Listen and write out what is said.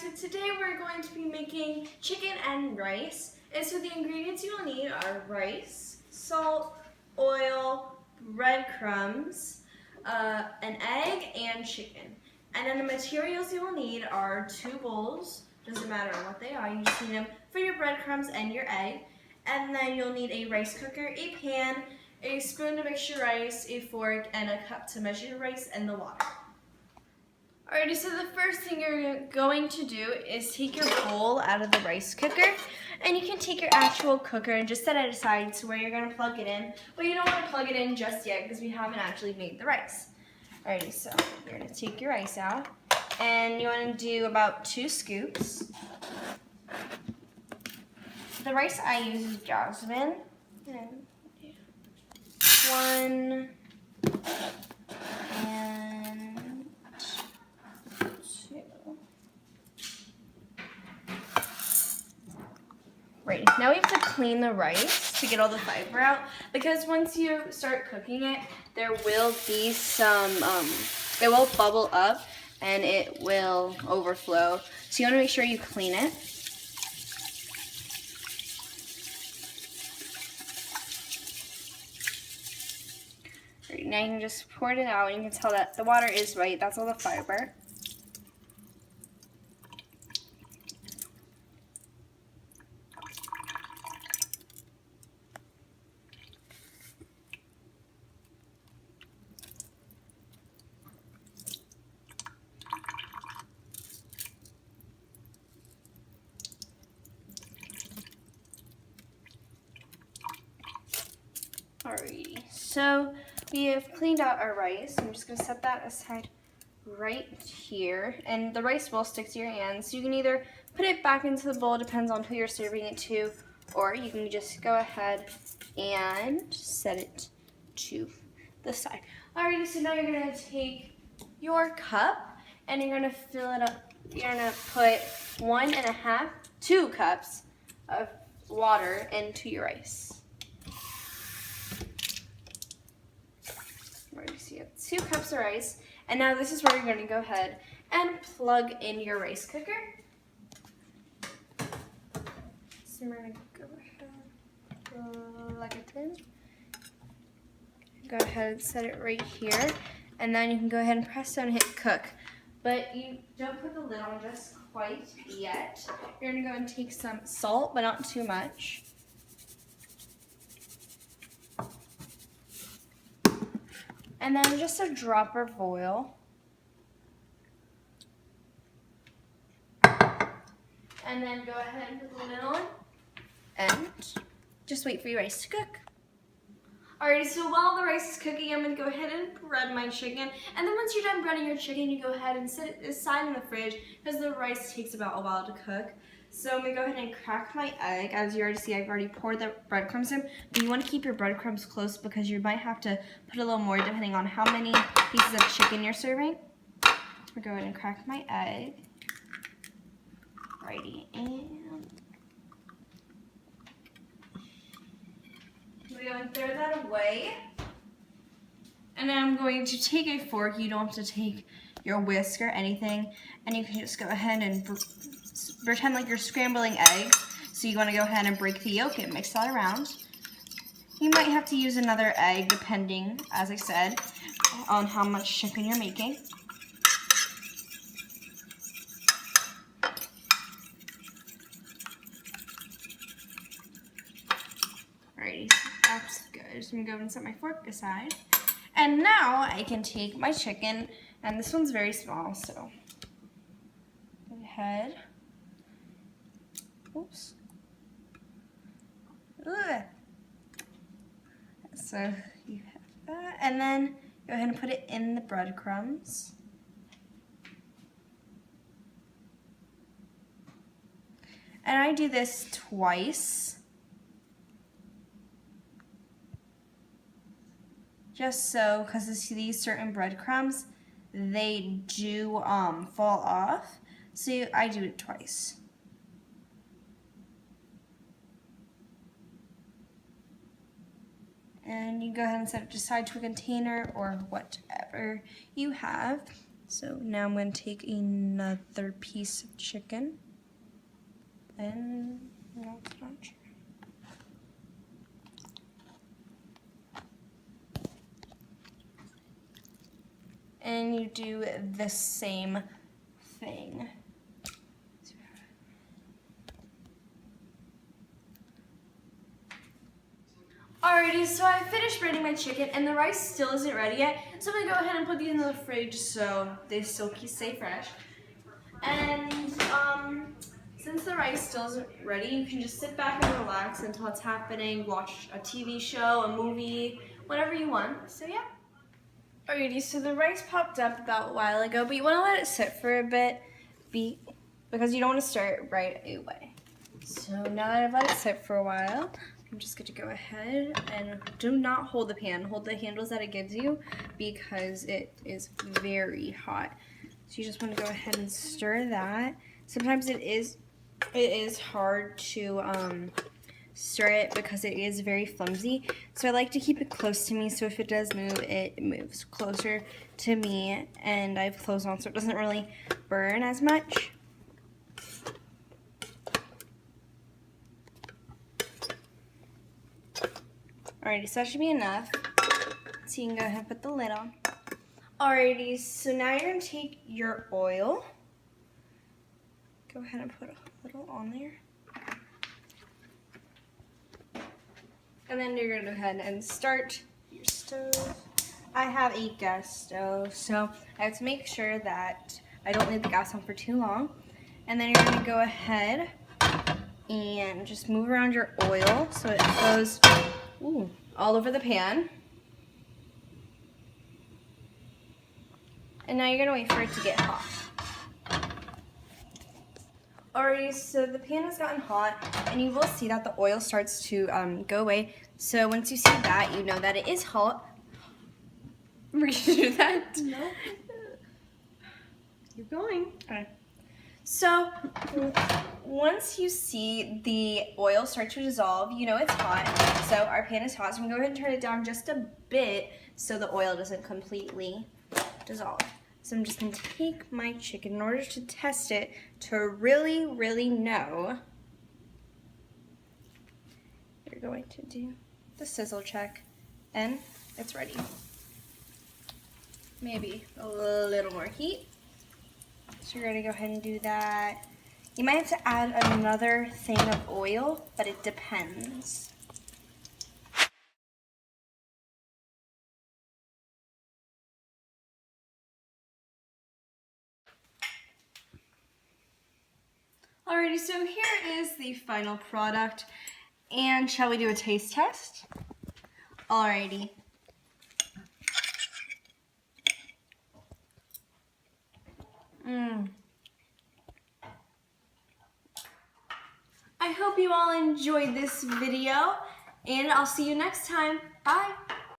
so today we're going to be making chicken and rice. And so the ingredients you will need are rice, salt, oil, breadcrumbs, an egg, and chicken. And then the materials you will need are 2 bowls, doesn't matter what they are, you just need them for your breadcrumbs and your egg. And then you'll need a rice cooker, a pan, a spoon to mix your rice, a fork, and a cup to measure your rice and the water. Alrighty, so the first thing you're going to do is take your bowl out of the rice cooker, and you can take your actual cooker and just set it aside to where you're going to plug it in, but you don't want to plug it in just yet because we haven't actually made the rice. Alrighty, so you're going to take your rice out, and you want to do about 2 scoops. The rice I use is jasmine. And 1 and 2. Right, now we have to clean the rice to get all the fiber out, because once you start cooking it, there will be some, it will bubble up and it will overflow. So you want to make sure you clean it. Right, now you can just pour it out and you can tell that the water is white, that's all the fiber. Alrighty, so we have cleaned out our rice. I'm just going to set that aside right here. And the rice will stick to your hands. So you can either put it back into the bowl, depends on who you're serving it to, or you can just go ahead and set it to the side. Alrighty, so now you're going to take your cup and you're going to fill it up. You're going to put 2 cups of water into your rice. So you have 2 cups of rice, and now this is where you're going to go ahead and plug in your rice cooker. So we're going to go ahead and plug it in. Go ahead and set it right here, and then you can go ahead and press down and hit cook. But you don't put the lid on just quite yet. You're going to go and take some salt, but not too much. And then just a drop of oil. And then go ahead and put the lid on. And just wait for your rice to cook. Alrighty, so while the rice is cooking, I'm going to go ahead and bread my chicken. And then once you're done breading your chicken, you go ahead and set it aside in the fridge because the rice takes about a while to cook. So I'm going to go ahead and crack my egg. As you already see, I've already poured the breadcrumbs in. But you want to keep your breadcrumbs close because you might have to put a little more depending on how many pieces of chicken you're serving. I'll go ahead and crack my egg. Alrighty, and we're going to throw that away. And then I'm going to take a fork. You don't have to take your whisk or anything. And you can just go ahead and pretend like you're scrambling eggs. So you want to go ahead and break the yolk and mix that around. You might have to use another egg depending, as I said, on how much chicken you're making. Alrighty, so that's good. So I'm going to go and set my fork aside. And now I can take my chicken, and this one's very small, so go ahead. Oops. Ugh. So you have that, and then go ahead and put it in the breadcrumbs. And I do this twice, just so, because these certain breadcrumbs, they do fall off, so I do it twice. And you go ahead and set it aside to a container or whatever you have. So now I'm going to take another piece of chicken. And no, it's not true. And you do the same thing. Alrighty, so I finished breading my chicken and the rice still isn't ready yet. So I'm gonna go ahead and put these in the fridge so they still stay fresh. And since the rice still isn't ready, you can just sit back and relax until it's happening, watch a TV show, a movie, whatever you want. So yeah. Alrighty, so the rice popped up about a while ago, but you want to let it sit for a bit because you don't want to stir it right away. So now that I've let it sit for a while, I'm just going to go ahead and do not hold the pan. Hold the handles that it gives you because it is very hot. So you just want to go ahead and stir that. Sometimes it is hard to stir it because it is very flimsy. So I like to keep it close to me so if it does move, it moves closer to me, and I have clothes on so it doesn't really burn as much. Alrighty, so that should be enough. So you can go ahead and put the lid on. Alrighty, so now you're going to take your oil. Go ahead and put a little on there. And then you're going to go ahead and start your stove. I have a gas stove, so I have to make sure that I don't leave the gas on for too long. And then you're going to go ahead and just move around your oil so it goes all over the pan. And now you're going to wait for it to get hot. Alright, so the pan has gotten hot, and you will see that the oil starts to go away. So once you see that, you know that it is hot. We're going to do that? No. Keep going. Okay. So once you see the oil start to dissolve, you know it's hot. So our pan is hot, so I'm going to go ahead and turn it down just a bit so the oil doesn't completely dissolve. So I'm just going to take my chicken in order to test it to really, really know. You're going to do the sizzle check, and it's ready. Maybe a little more heat. So you're going to go ahead and do that. You might have to add another thing of oil, but it depends. Alrighty, so here is the final product, and shall we do a taste test? Alrighty. I hope you all enjoyed this video, and I'll see you next time. Bye!